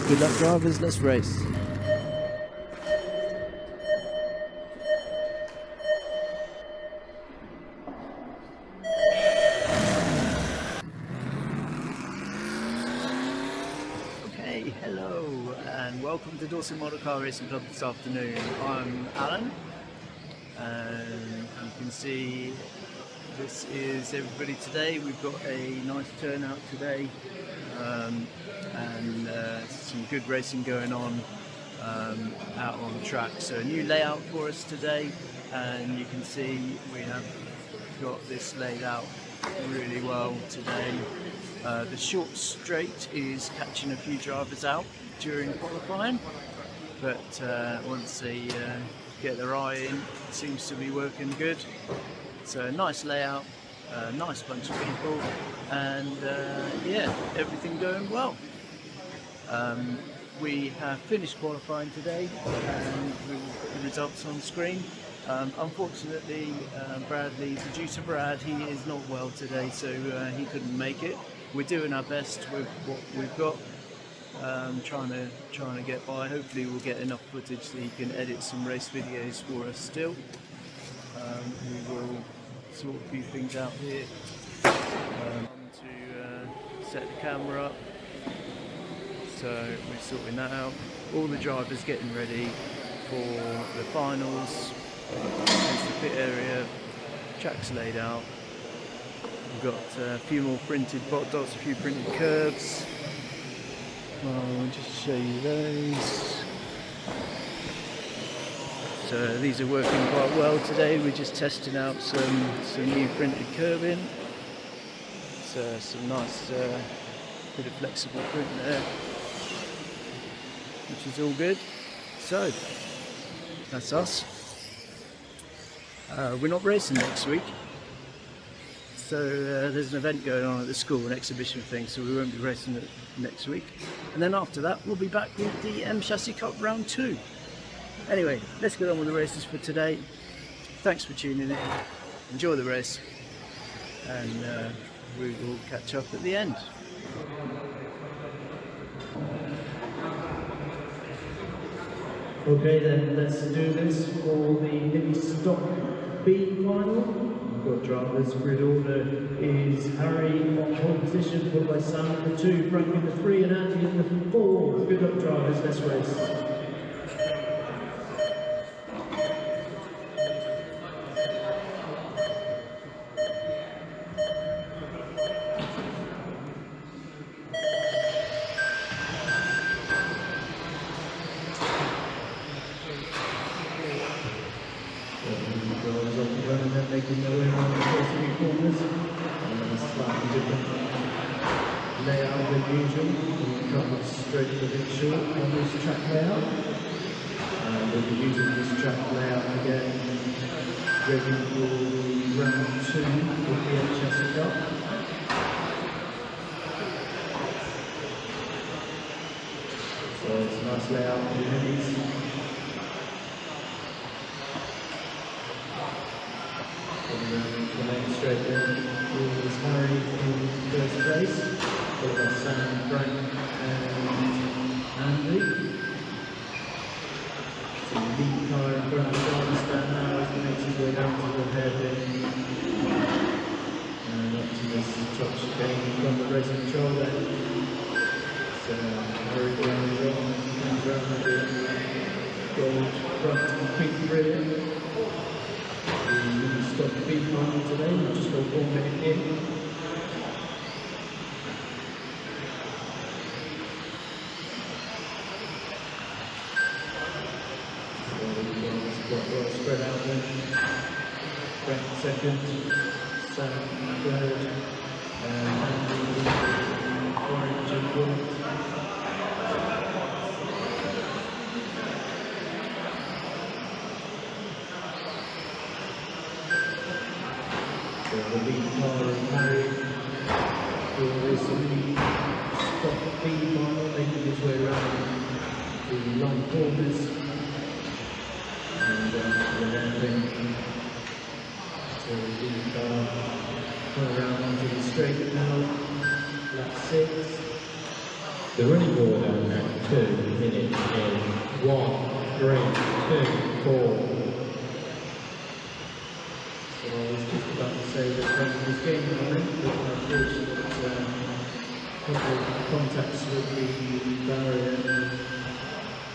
Good luck drivers, let's race. Okay, hello and welcome to Dorset Model Car Racing Club this afternoon. I'm Alan and you can see this is everybody today. We've got a nice turnout today and some good racing going on out on the track. So a new layout for us today, and you can see we have got this laid out really well today. The short straight is catching a few drivers out during qualifying, but once they get their eye in, it seems to be working good. So a nice layout, a nice bunch of people, and yeah, everything going well. We have finished qualifying today and we will put the results on screen. Unfortunately, Bradley, producer Brad, he is not well today, so he couldn't make it. We're doing our best with what we've got, trying to get by. Hopefully we'll get enough footage so he can edit some race videos for us still. We will sort a few things out here to set the camera up. So we're sorting that out. All the drivers getting ready for the finals. There's the pit area, track's laid out. We've got a few more printed bot dots, a few printed curbs. I'll just show you those. So these are working quite well today. We're just testing out some new printed curbing. So some nice bit of flexible print there, which is all good. So that's us. We're not racing next week, so there's an event going on at the school, an exhibition thing, so we won't be racing it next week. And then after that we'll be back with the Chassis Cup round 2. Anyway, let's get on with the races for today. Thanks for tuning in, enjoy the race, and we will catch up at the end. Okay then, let's do this for the Mini Stock B final. We've got drivers. Grid order is Harry on pole position, followed by Sam in the 2, Frank in the 3 and Andy in the 4. Good luck drivers, let's race. Making their way around the first three corners, and then a slightly different layout than usual. We'll cut straight a bit short on this track layout, and we'll be using this track layout again, ready for round 2 of the Chassis Cup. So it's a nice layout for the minis. The main straight then is Harry in first place, followed by Sam, Frank and Andy. So the lead car in front of the driver's stand now as he makes his way down to the hairpin. And up to this top chicane from the racing control then. So Harry round on, comes around with the gold front and pink rear. Stop the B final today, we'll just go 1 minute in. So we've got this quite well spread out then. Frank second, Sam third, and Andy orange and gold. The lead car is Harry for this lead Stock B final, making his way around the long corners and the landing. So the lead car going around onto the straight now, lap 6. The running order at 2 minutes is 1, 3, 2, 4. So I was just about to say that Brendan was gaining momentum, but unfortunately a couple of contacts with the barrier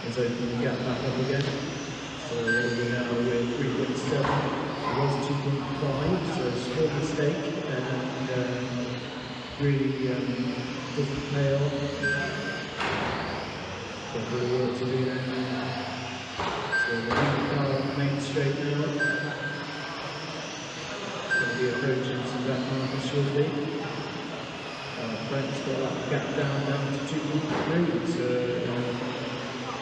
has opened the gap back up again. So we're now with 3.7, it was 2.5, so a small mistake and really doesn't pay off. Got a little work to do there. So the lead car on the main straight now. It's going to be approaching some back markers shortly. Frank's got that gap down to 2.3. It's a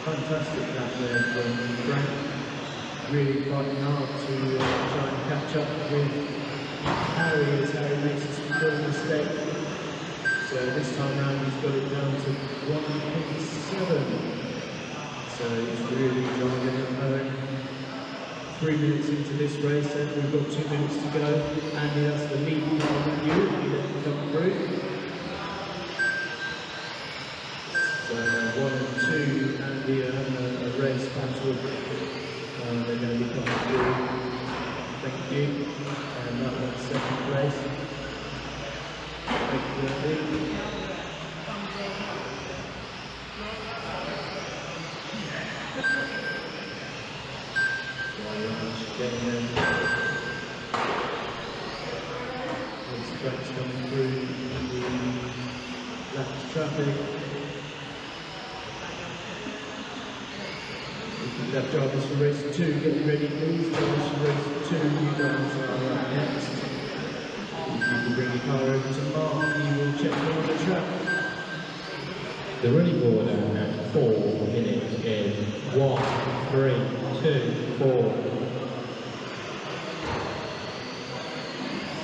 fantastic gap there from Frank. Really fighting hard to try and catch up with Harry as Harry makes a small mistake. So this time round he's got it down to 1.7. So he's really driving it home. 3 minutes into this race and we've got 2 minutes to go. Andy, that's the lead car with you, if you let them come through. So 1 and 2, Andy are having a race battle. They're going to be coming through. Thank you. And that one's second place. Thank you, Andy. Getting in. There's trucks coming through the left traffic. Left drivers for race 2, get ready please. Drivers for race 2, you guys are up next. You can bring your car over to Mark, he will check you on the track. The running order at 4 minutes is 1, 3, 2, 4.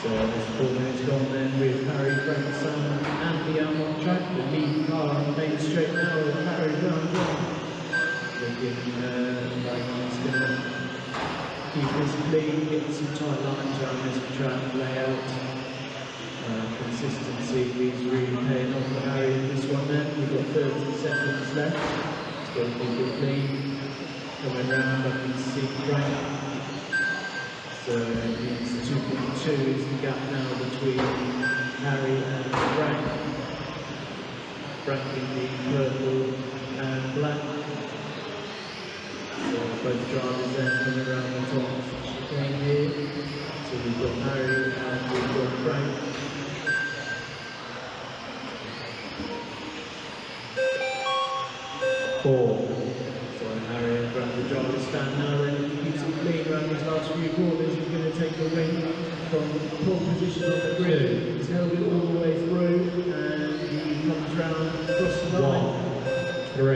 So there's 4 minutes gone then with Harry, Frank, Simon, and the out on track. The lead car on the main straight now with Harry round one. Looking like he's going to keep his lead, get some tight lines around this track layout. Consistency is really paying off for Harry in this one then. We've got 30 seconds left. It's got to keep it clean. Coming round, I can see Frank. So it's 2.2 is the gap now between Harry and Frank. Frank in the purple and black. So both drivers then coming around the top chicane here. So we've got Harry and we've got Frank. So Harry and Frank, the drivers stand now, and he keeps it clean around these last few corners. He's going to take the win from pole position on the grid. He's held it all the way through and he comes round across the line. 1, 3.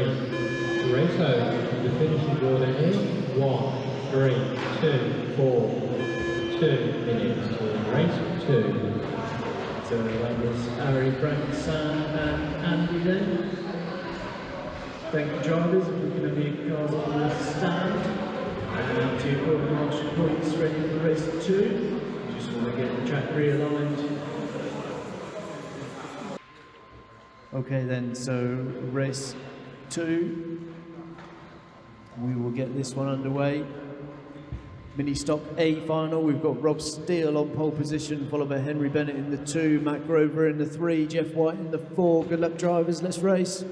Race over. The finishing order is 1, 3, 2, 4. 2 minutes for race 2. So that was Harry, Frank, Sam and Andy then. Thank you drivers, if we can have your cars on the stand. And now to your quarter marshal points ready for race 2. Just want to get the track realigned. Okay then, so race 2, we will get this one underway. Mini stock A final, we've got Rob Steele on pole position, followed by Henry Bennett in the 2, Matt Grover in the 3, Jeff White in the 4. Good luck drivers, let's race.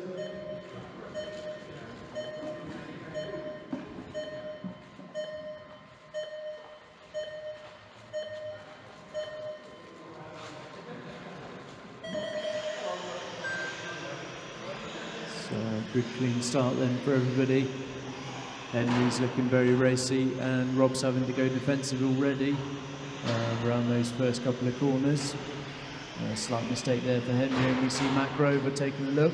Good clean start then for everybody. Henry's looking very racy and Rob's having to go defensive already around those first couple of corners. Slight mistake there for Henry, and we see Matt Grover taking a look.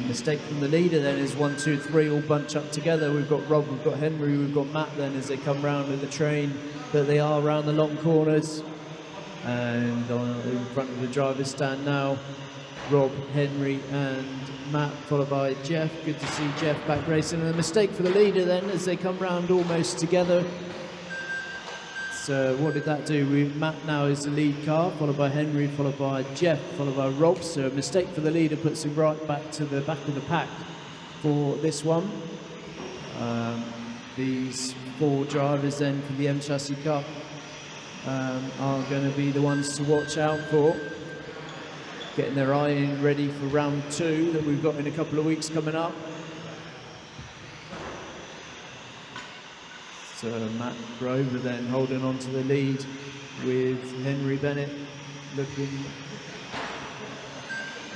Mistake from the leader then is 1, 2, 3 all bunch up together. We've got Rob, we've got Henry, we've got Matt then as they come round with the train that they are around the long corners. And in front of the driver's stand now, Rob, Henry and Matt, followed by Jeff. Good to see Jeff back racing. And a mistake for the leader then as they come round almost together. So what did that do? Matt now is the lead car, followed by Henry, followed by Jeff, followed by Rob. So a mistake for the leader puts him right back to the back of the pack for this one. These 4 drivers then for the M Chassis Cup are going to be the ones to watch out for. Getting their eye in ready for round 2 that we've got in a couple of weeks coming up. So Matt Grover then holding on to the lead with Henry Bennett looking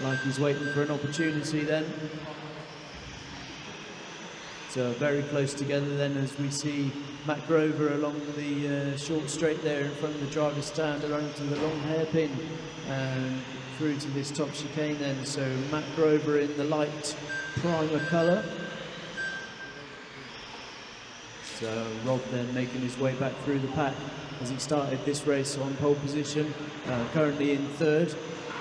like he's waiting for an opportunity then. So very close together then as we see Matt Grover along the short straight there in front of the driver's stand around to the long hairpin and through to this top chicane then. So Matt Grover in the light primer colour. So Rob then making his way back through the pack as he started this race on pole position, currently in 3rd.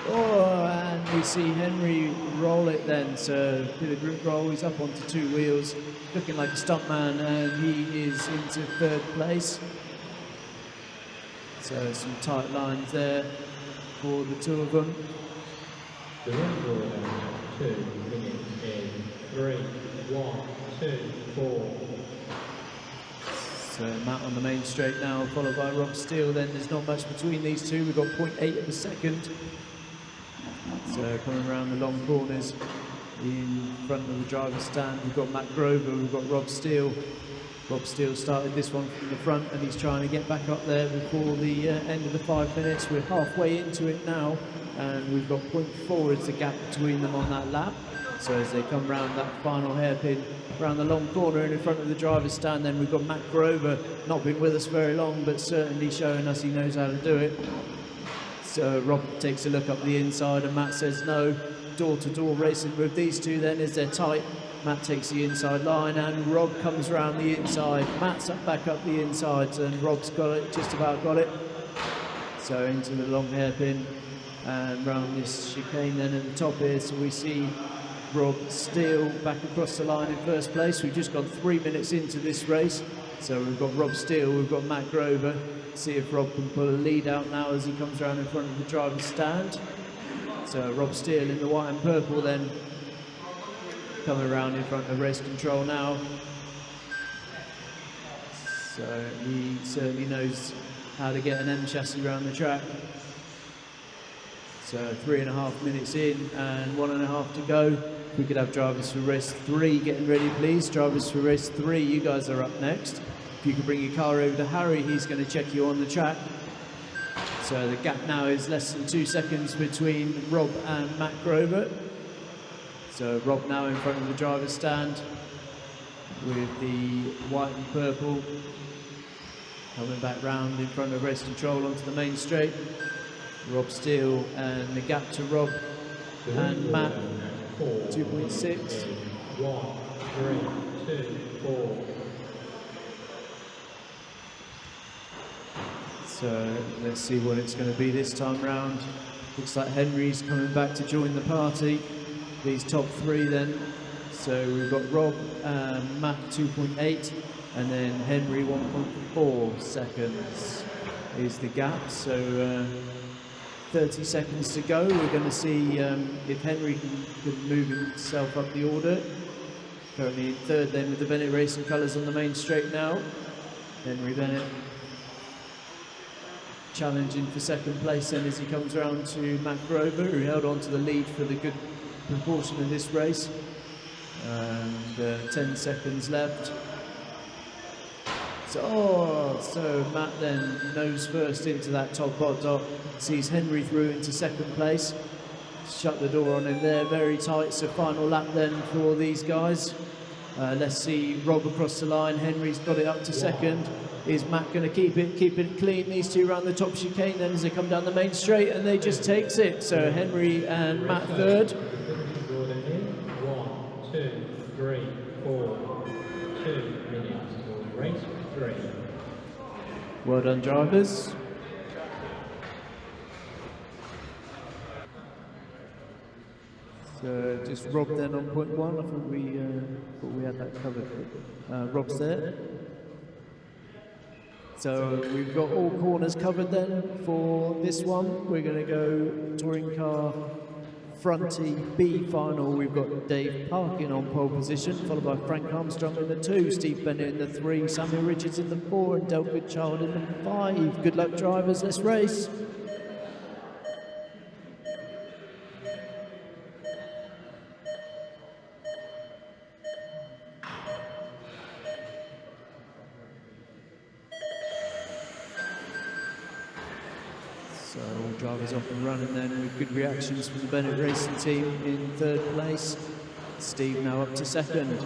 Oh, and we see Henry roll it then, so did a group roll, he's up onto 2 wheels, looking like a stuntman, and he is into 3rd place. So some tight lines there for the 2 of them. The record 2 minutes in 3, 1, 2, 4. So Matt on the main straight now, followed by Rob Steele. Then there's not much between these two. We've got 0.8 of a second. So coming around the long corners in front of the driver's stand, we've got Matt Grover, we've got Rob Steele. Rob Steele started this one from the front and he's trying to get back up there before the end of the 5 minutes. We're halfway into it now and we've got 0.4 as the gap between them on that lap. So as they come round that final hairpin, around the long corner and in front of the driver's stand, then we've got Matt Grover, not been with us very long, but certainly showing us he knows how to do it. So Rob takes a look up the inside and Matt says no. Door-to-door racing with these two then as they're tight. Matt takes the inside line and Rob comes around the inside. Matt's back up the inside and Rob's got it, just about got it. So into the long hairpin and round this chicane then at the top here, so we see Rob Steele back across the line in 1st place. We've just gone 3 minutes into this race. So we've got Rob Steele, we've got Matt Grover. See if Rob can pull a lead out now as he comes around in front of the driver's stand. So Rob Steele in the white and purple then coming around in front of race control now. So he certainly knows how to get an M chassis around the track. So 3.5 minutes in and 1.5 to go. We could have drivers for race 3 getting ready, please. Drivers for race 3, you guys are up next. If you could bring your car over to Harry, he's going to check you on the track. So the gap now is less than 2 seconds between Rob and Matt Grover. So Rob now in front of the driver's stand with the white and purple. Coming back round in front of race control onto the main straight. Rob Steele and the gap to Rob and Matt, 2.6. 1, 3, 2, 4. So let's see what it's going to be this time round. Looks like Henry's coming back to join the party. These top 3 then. So we've got Rob and Matt 2.8 and then Henry 1.4 seconds is the gap. So 30 seconds to go. We're going to see if Henry can move himself up the order. Currently in 3rd then with the Bennett Racing colours on the main straight now. Henry Bennett challenging for 2nd place then as he comes around to Matt Grover, who held on to the lead for the good proportion of this race. And 10 seconds left. So Matt then nose first into that top hot dot, sees Henry through into 2nd place. Shut the door on him there, very tight. So final lap then for these guys. Let's see Rob across the line. Henry's got it up to 2nd. Is Matt going to keep it clean? These two round the top chicane then as they come down the main straight, and they just takes it. So Henry and Matt 3rd. 1, 2, 3, 4. 2 minutes for race 3. Well done, drivers. So just Rob then on 0.1. I thought we had that covered. Rob's there. So we've got all corners covered then for this one. We're going to go touring car fronty B final. We've got Dave Parkin on pole position, followed by Frank Armstrong in the 2, Steve Bennett in the 3, Samuel Richards in the 4, and Del Goodchild in the 5. Good luck, drivers. Let's race. So all drivers off and running then with good reactions from the Bennett Racing team in 3rd place. Steve now up to 2nd.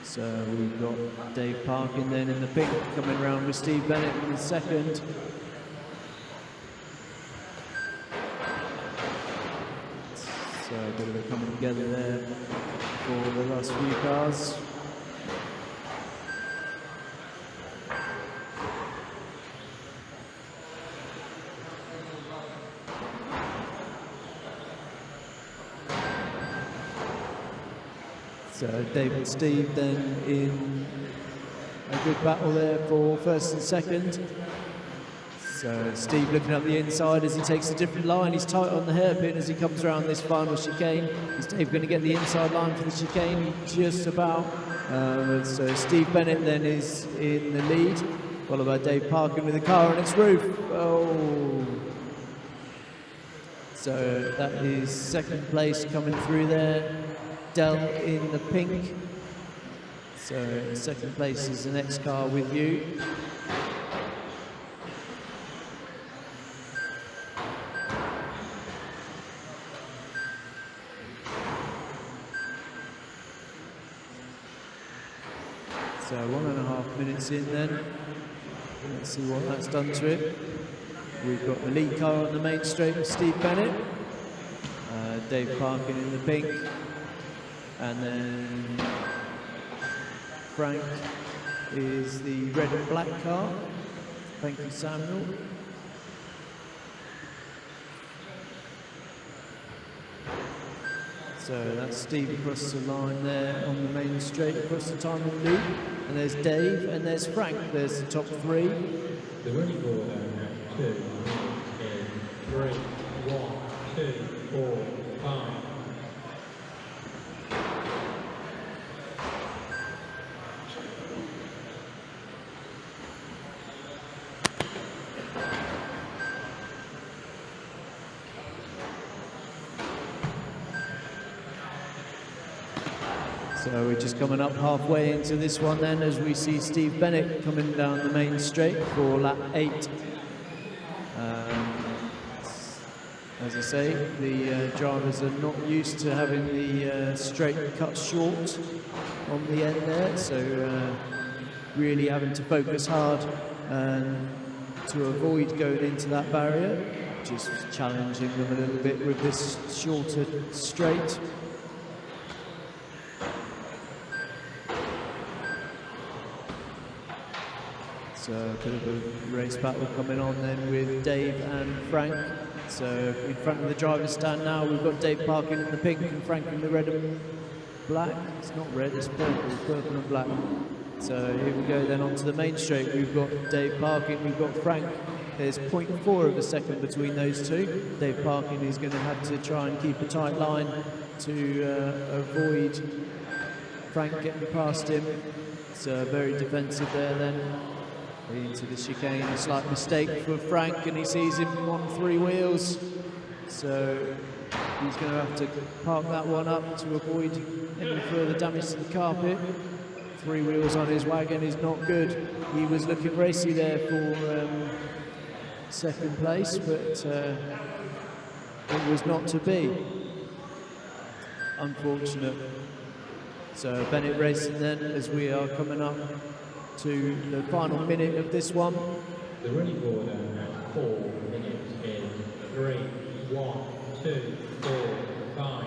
So we've got Dave Parkin then in the pink coming around with Steve Bennett in the 2nd. So a bit of a coming together there for the last few cars. So Dave and Steve then in a good battle there for 1st and 2nd. So Steve looking up the inside as he takes a different line. He's tight on the hairpin as he comes around this final chicane. Is Dave going to get the inside line for the chicane? Just about. So Steve Bennett then is in the lead, followed by Dave Parkin with the car on its roof. Oh. So that is 2nd place coming through there. Del in the pink. So 2nd place is the next car with you. So 1.5 minutes in then. Let's see what that's done to it. We've got the lead car on the main straight with Steve Bennett. Dave Parkin in the pink. And then Frank is the red and black car. Thank you, Samuel. So that's Steve across the line there on the main straight across the timing loop. And there's Dave and there's Frank. There's the top 3. The running order at 2 is 3, 1, 2, 4, 5. So we're just coming up halfway into this one then as we see Steve Bennett coming down the main straight for lap 8. As I say, the drivers are not used to having the straight cut short on the end there, so really having to focus hard to avoid going into that barrier, just challenging them a little bit with this shorter straight. So a bit of a race battle coming on then with Dave and Frank. So in front of the driver's stand now, we've got Dave Parkin in the pink and Frank in the red and black. It's not red, it's purple and black. So here we go then onto the main straight. We've got Dave Parkin, we've got Frank. There's 0.4 of a second between those two. Dave Parkin is going to have to try and keep a tight line to avoid Frank getting past him. So very defensive there then. Into the chicane, a slight mistake for Frank, and he sees him on 3 wheels. So he's going to have to park that one up to avoid any further damage to the carpet. 3 wheels on his wagon is not good. He was looking racy there for 2nd place, but it was not to be. Unfortunate. So Bennett Racing then, as we are coming up to the final minute of this one. The running order at 4 minutes is 3, 1, 2, 4, 5.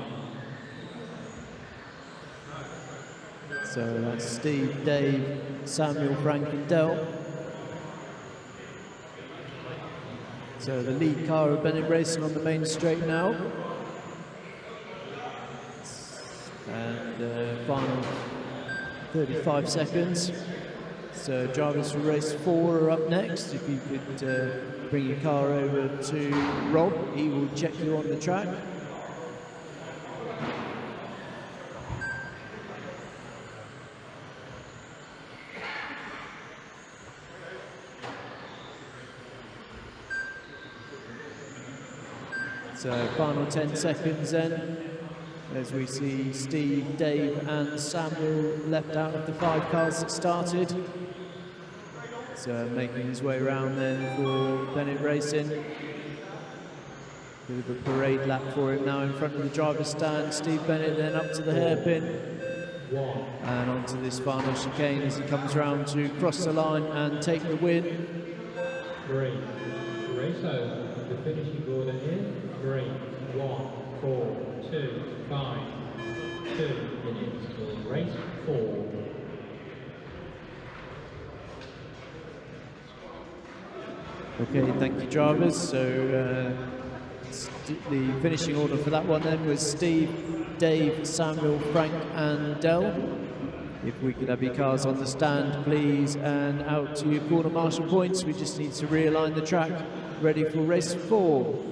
So that's Steve, Dave, Samuel, Frank and Del. So the lead car of Bennett Racing on the main straight now. And final 35 seconds. So drivers for race 4 are up next. If you could bring your car over to Rob, he will check you on the track. So final 10 seconds then, as we see Steve, Dave and Samuel left out of the 5 cars that started. So making his way around then for Bennett Racing. Bit of a parade lap for him now in front of the driver's stand. Steve Bennett then up to the hairpin and onto this final chicane as he comes round to cross the line and take the win. 3. Race over. The finishing order is 3, 1, 4, 2, 5. 2 minutes for race 4. Okay, thank you, drivers. So the finishing order for that one then was Steve, Dave, Samuel, Frank and Del. If we could have your cars on the stand, please, and out to your quarter marshal points. We just need to realign the track, ready for race 4.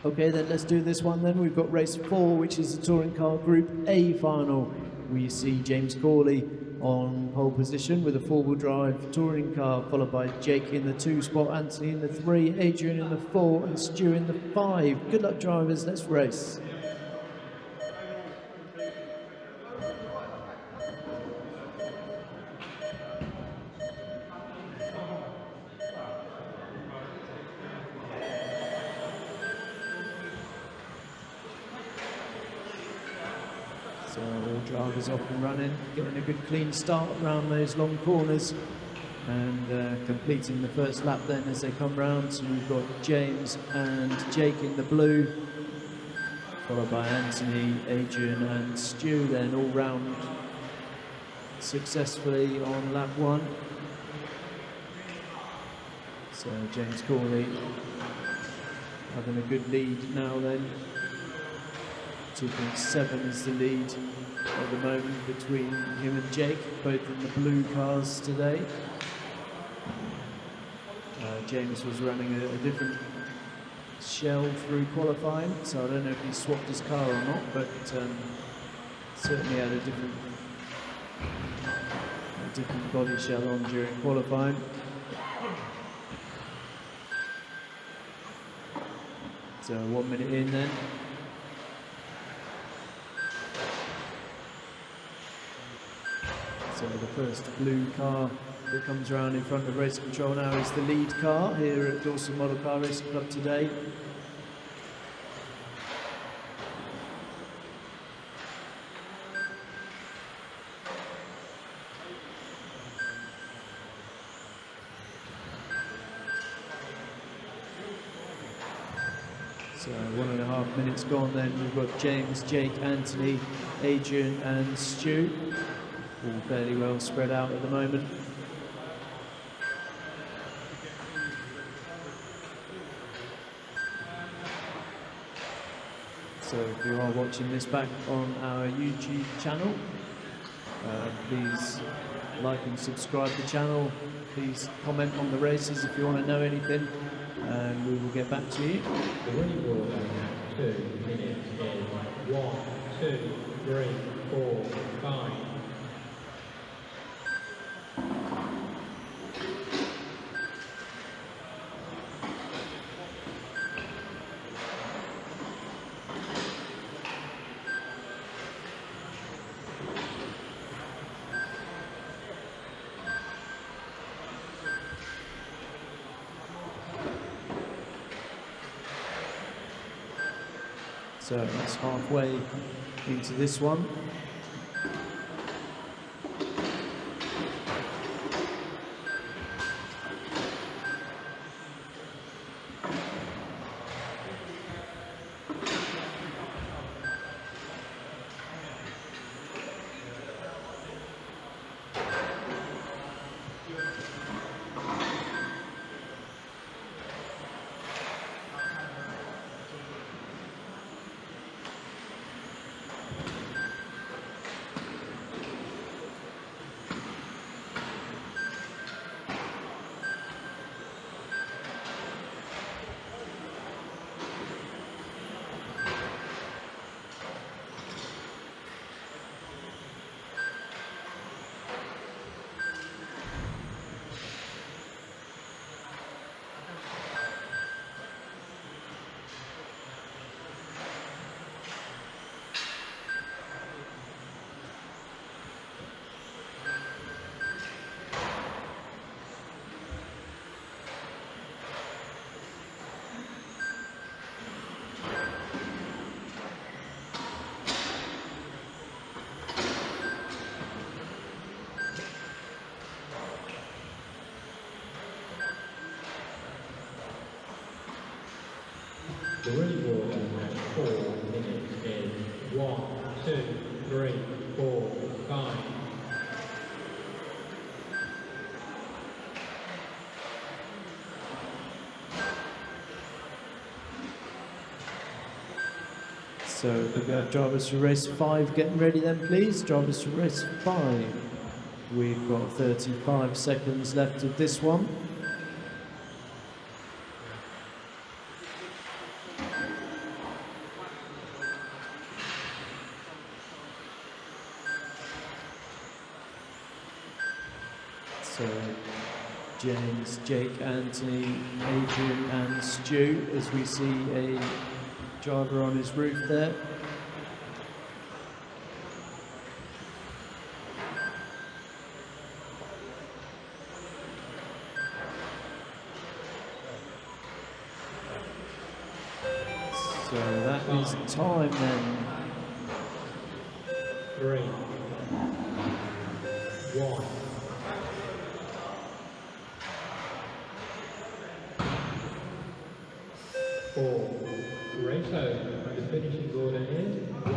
Okay, then let's do this one then. We've got race 4, which is the Touring Car Group A final. We see James Corley on pole position with a 4-wheel drive touring car, followed by Jake in the 2 spot, Anthony in the 3, Adrian in the 4 and Stu in the 5. Good luck, drivers, let's race. So all drivers off and running, getting a good clean start around those long corners and completing the first lap then as they come round. So we've got James and Jake in the blue, followed by Anthony, Adrian and Stu then all round successfully on lap 1. So James Corley having a good lead now then. 2.7 is the lead at the moment between him and Jake, both in the blue cars today. James was running a different shell through qualifying, so I don't know if he swapped his car or not, but certainly had a different body shell on during qualifying. So 1 minute in then. So the first blue car that comes around in front of race control now is the lead car here at Dawson Model Car Racing Club today. So 1.5 minutes gone then. We've got James, Jake, Anthony, Adrian and Stu. All fairly well spread out at the moment. So if you are watching this back on our YouTube channel, please like and subscribe to the channel. Please comment on the races if you want to know anything, and we will get back to you. The winning order now 2 minutes is 1, 2, 3, 4, 5. So that's halfway into this one. The running order at 4 minutes is 1, 2, 3, 4, 5. So we've got drivers for race 5 getting ready then, please. Drivers for race 5. We've got 35 seconds left of this one. So James, Jake, Anthony, Adrian and Stu, as we see a driver on his roof there. So that is time then. 3, 1. Race over. The finishing order is 1,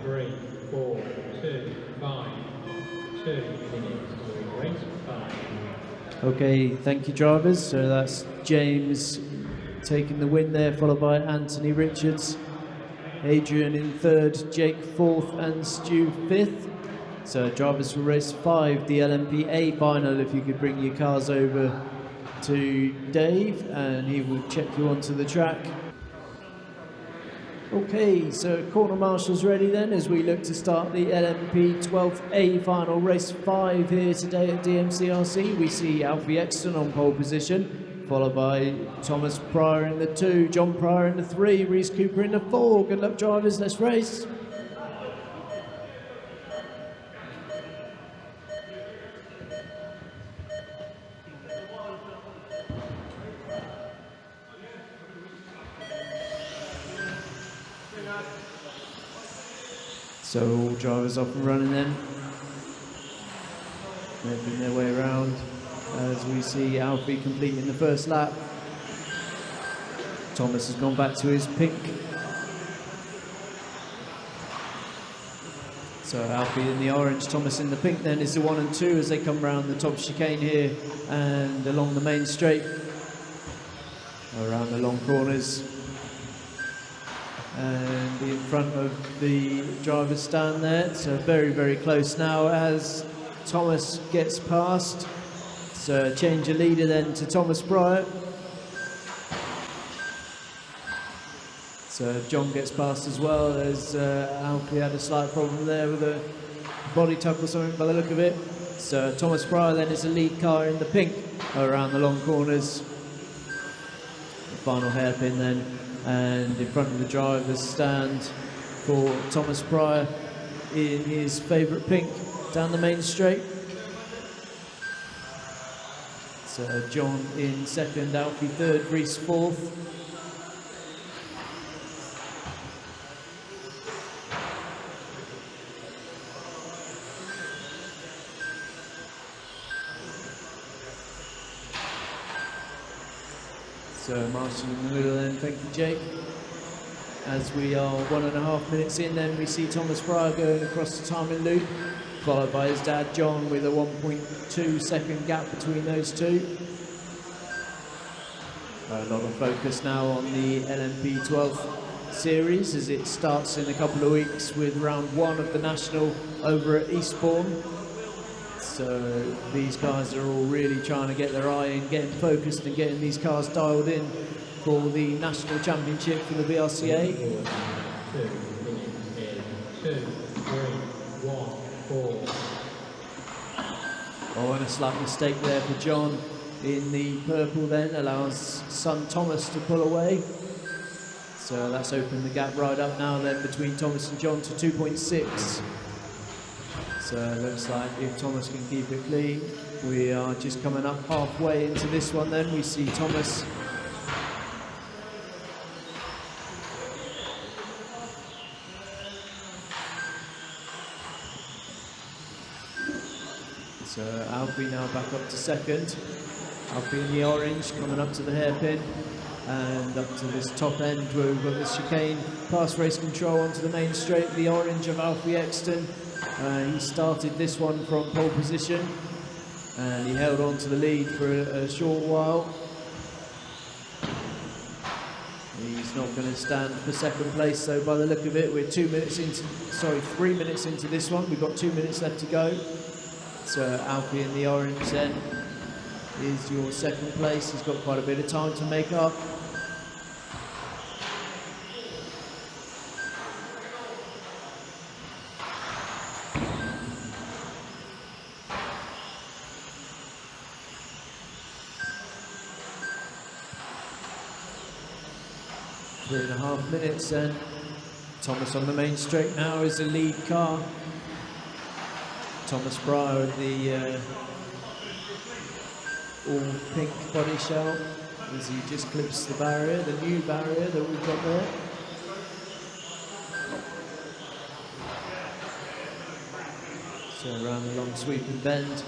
3, 4, 2, 5. 2 minutes to race 5. Okay, thank you drivers. So that's James taking the win there, followed by Anthony Richards, Adrian in 3rd, Jake 4th and Stu 5th. So drivers for race 5, the LMP final, if you could bring your cars over to Dave and he will check you onto the track. Okay, so corner marshals ready then as we look to start the LMP 12th A final, race 5 here today at DMCRC. We see Alfie Exton on pole position, followed by Thomas Pryor in the 2, John Pryor in the 3, Reese Cooper in the 4. Good luck drivers, let's race. So all drivers off and running then, making their way around as we see Alfie completing the first lap. Thomas has gone back to his pink. So Alfie in the orange, Thomas in the pink then is the 1 and 2 as they come round the top chicane here and along the main straight, around the long corners. And in front of the driver's stand there, so very, very close now as Thomas gets past. So change of leader then to Thomas Pryor. So John gets past as well as Alfie had a slight problem there with a body tuck or something by the look of it. So Thomas Pryor then is the lead car in the pink around the long corners. The final hairpin then. And in front of the driver's stand for Thomas Pryor in his favourite pink down the main straight. So John in 2nd, Alfie 3rd, Reese 4th. So Marshall in the middle then, thank you Jake. As we are 1.5 minutes in then, we see Thomas Pryor going across the timing loop, followed by his dad John with a 1.2 second gap between those two. A lot of focus now on the LMP 12th series as it starts in a couple of weeks with round 1 of the National over at Eastbourne. So these guys are all really trying to get their eye in, getting focused and getting these cars dialed in for the National Championship for the BRCA. 2, 3, 1, 4. Oh, and a slight mistake there for John in the purple then, allows son Thomas to pull away. So that's opened the gap right up now then between Thomas and John to 2.6. So it looks like if Thomas can keep it clean, we are just coming up halfway into this one then. We see Thomas so Alfie now back up to 2nd. Alfie in the orange coming up to the hairpin. and up to this top end where we've got the chicane, past race control onto the main straight, the orange of Alfie Exton. He started this one from pole position and he held on to the lead for a short while. He's not going to stand for second place, so by the look of it, we're 3 minutes into this one. We've got 2 minutes left to go. So Alfie in the orange then is your second place. He's got quite a bit of time to make up. Three and a half minutes then. Thomas on the main straight now is the lead car. Thomas Pryor in the all pink body shell as he just clips the barrier, the new barrier that we've got there. So around the long sweeping bend.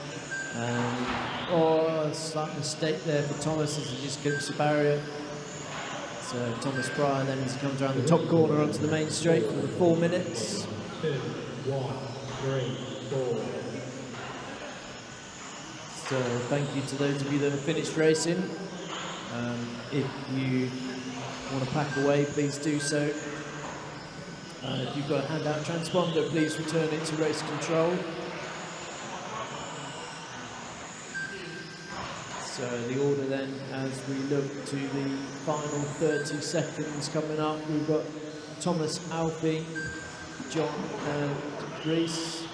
And a slight mistake there for Thomas as he just clips the barrier. So Thomas Pryor then as he comes around the top corner onto the main straight for the 4 minutes. 2, 1, 3, 4. So thank you to those of you that have finished racing. If you want to pack away, please do so. If you've got a handout transponder, please return it to race control. So the order then, as we look to the final 30 seconds coming up, we've got Thomas, Alfie, John and Reese.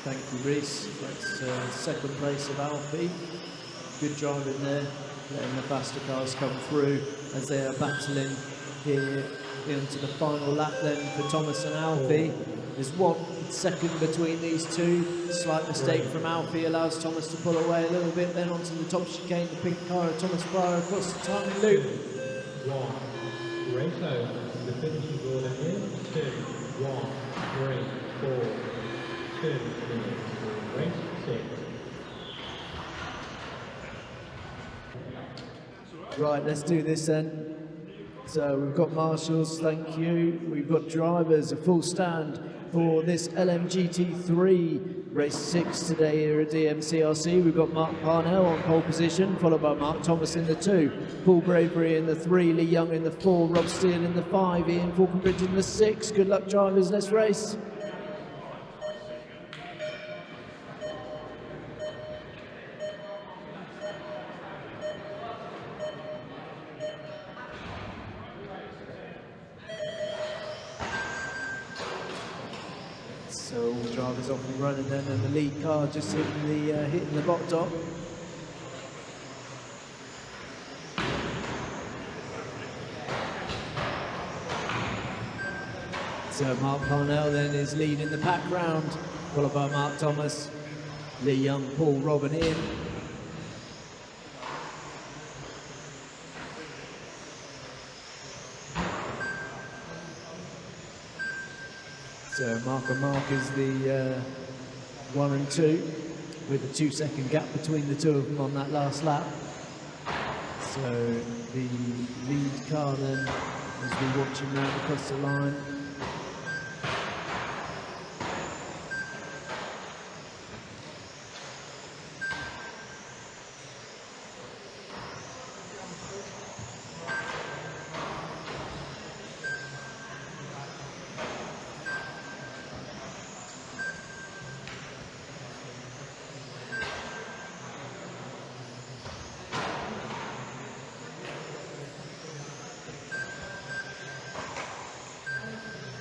Thank you, Reese. That's second place of Alfie. Good driving there, letting the faster cars come through as they are battling here into the final lap then for Thomas and Alfie. There's 1 second between these two. Slight mistake from Alfie allows Thomas to pull away a little bit, then onto the top chicane, the pink car of Thomas Pryor across the timing loop. 1. Race over. The finishing order is 2, 1, 3, 4, 2 minutes. Race 6. Right, let's do this then. So we've got marshals, thank you. We've got drivers, a full stand for this LMGT3 race 6 today here at DMCRC. We've got Mark Parnell on pole position, followed by Mark Thomas in the 2, Paul Bravery in the 3, Lee Young in the 4, Rob Steele in the 5, Ian Falconbridge in the 6. Good luck, drivers, let's race. So all the drivers off and running then, and the lead car just hitting the bot dot. So Mark Parnell then is leading the pack round, followed by Mark Thomas, Lee Young, Paul, Rob and Ian. So Mark and Mark is the 1 and 2, with a 2-second gap between the two of them on that last lap. So the lead car then, as we watch him round across the line.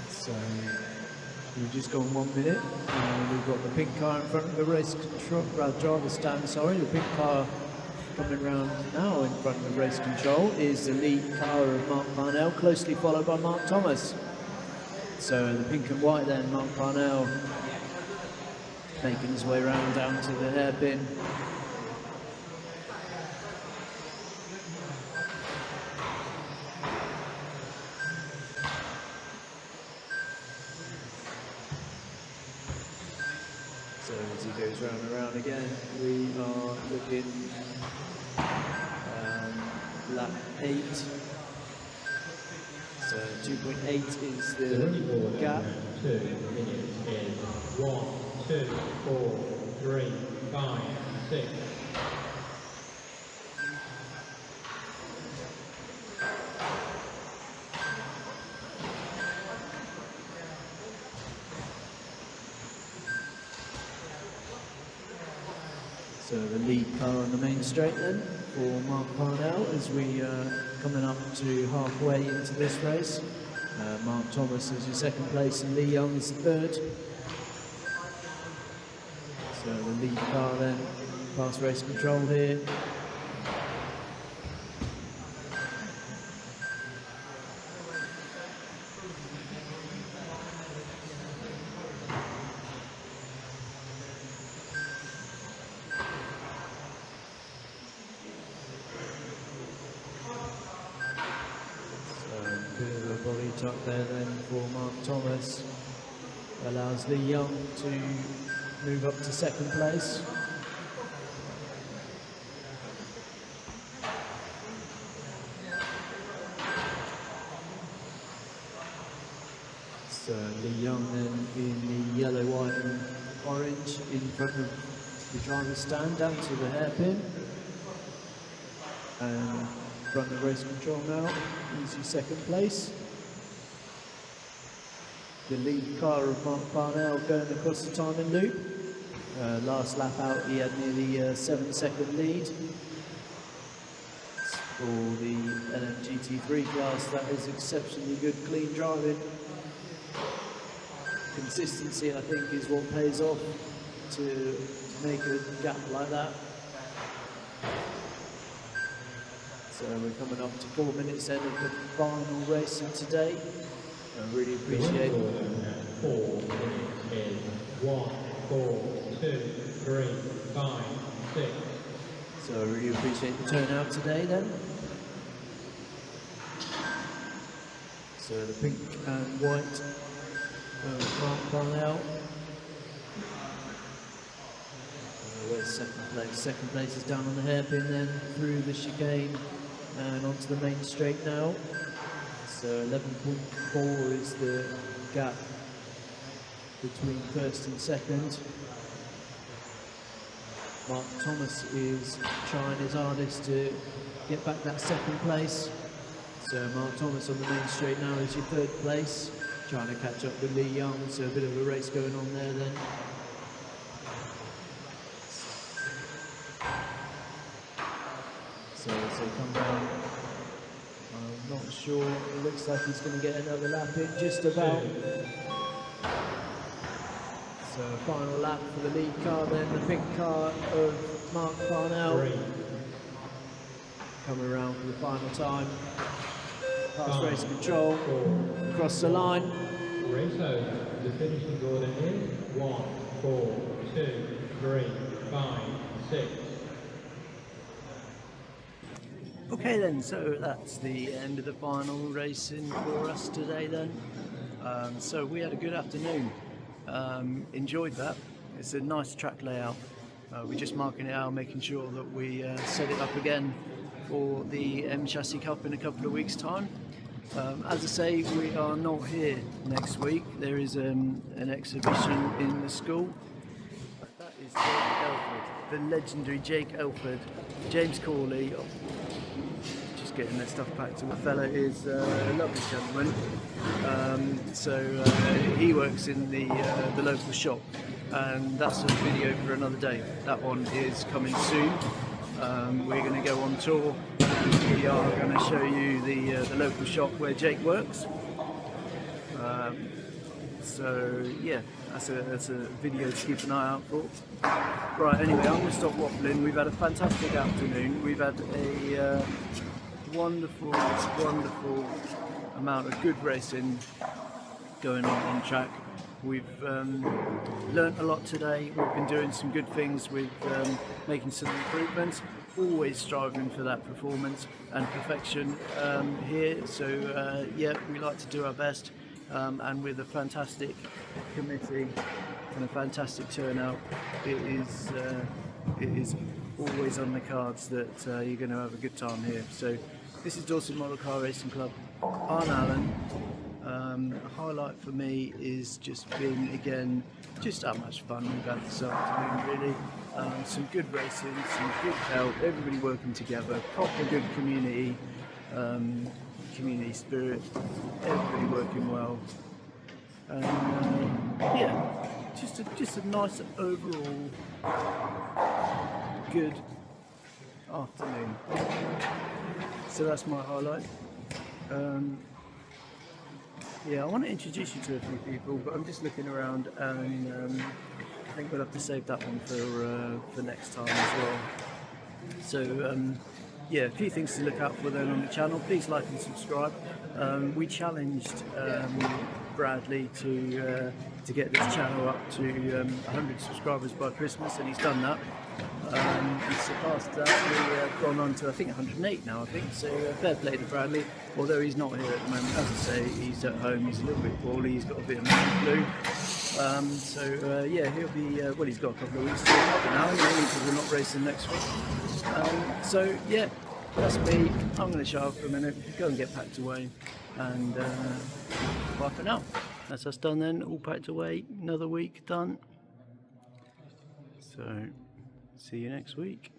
So we've just gone 1 minute. We've got the pink car in front of the race control, driver stand, sorry. The pink car coming round now in front of the race control is the lead car of Mark Parnell, closely followed by Mark Thomas. So the pink and white then, Mark Parnell making his way round down to the hairpin. So as he goes round and round again, we are looking lap 8. So 2.8 is The running the order gap. in 2 minutes is 1, 2, 4, 3, 5, 6. So the lead car on the main straight then for Mark Parnell as we coming up to halfway into this race. Mark Thomas is your second place and Lee Young is the third. So the lead car then past race control here. Bit of a body tuck there then for Mark Thomas. Allows Lee Young to move up to second place. So Lee Young then in the yellow, white and orange in front of the driver's stand down to the hairpin. And front of race control now, easy second place. The lead car of Mark Parnell going across the timing loop. Last lap out he had nearly a 7-second lead. For the LMGT3 class, that is exceptionally good clean driving. Consistency I think is what pays off to make a gap like that. So we're coming up to 4 minutes end of the final race of today. I really appreciate The running order at 4 minutes is 1, 4, 2, 3, 5, 6. So I really appreciate the turnout today then. So the pink and white Mark Parnell. Where's second place? Second place is down on the hairpin then through the chicane and onto the main straight now. So 11.4 is the gap between first and second. Mark Thomas is trying his hardest to get back that second place. So Mark Thomas on the main straight now is your third place, trying to catch up with Lee Young, so a bit of a race going on there then. So as they come down, I'm not sure, it looks like he's going to get another lap in, just about. So final lap for the lead car then, the pink car of Mark Parnell. 3, Coming around for the final time. Past race 5, control, 4. across the line. Race over. The finishing order is 1, 4, 2, 3, 5, 6. Okay then, so that's the end of the final racing for us today then. So we had a good afternoon. Enjoyed that. It's a nice track layout. We're just marking it out, making sure that we set it up again for the M Chassis Cup in a couple of weeks' time. As I say, we are not here next week. There is an exhibition in the school. That is Jake Elford, the legendary Jake Elford. James Corley, just getting their stuff packed. The fellow is a lovely gentleman. He works in the local shop, and that's a video for another day. That one is coming soon. We're going to go on tour and we are going to show you the local shop where Jake works. So yeah, that's a video to keep an eye out for. Right, anyway, I'm going to stop waffling. We've had a fantastic afternoon. We've had a wonderful amount of good racing going on track. We've learnt a lot today. We've been doing some good things with making some improvements, always striving for that performance and perfection here. So yeah, we like to do our best, and with a fantastic committee and a fantastic turnout. It is always on the cards that you're going to have a good time here. So this is Dorset Model Car Racing Club. I'm Alan. A highlight for me is just being, again, just how much fun we've had this afternoon, really. Some good racing, some good help, everybody working together, proper good community spirit, everybody working well. Yeah, just a nice overall good afternoon. So that's my highlight. Yeah, I want to introduce you to a few people, but I'm just looking around, and I think we'll have to save that one for next time as well. So yeah, a few things to look out for then on the channel. Please like and subscribe. We challenged Bradley to get this channel up to 100 subscribers by Christmas, and he's done that. He's surpassed that. We've gone on to, I think, 108 now, I think. So fair play to Bradley, although he's not here at the moment. As I say, he's at home, he's a little bit poorly, he's got a bit of man flu. Yeah, he'll be, well, he's got a couple of weeks to recover now anyway, because we're not racing next week. So yeah, that's me. I'm going to shut up for a minute, go and get packed away, and bye for now. That's us done then, all packed away, another week done. So, see you next week.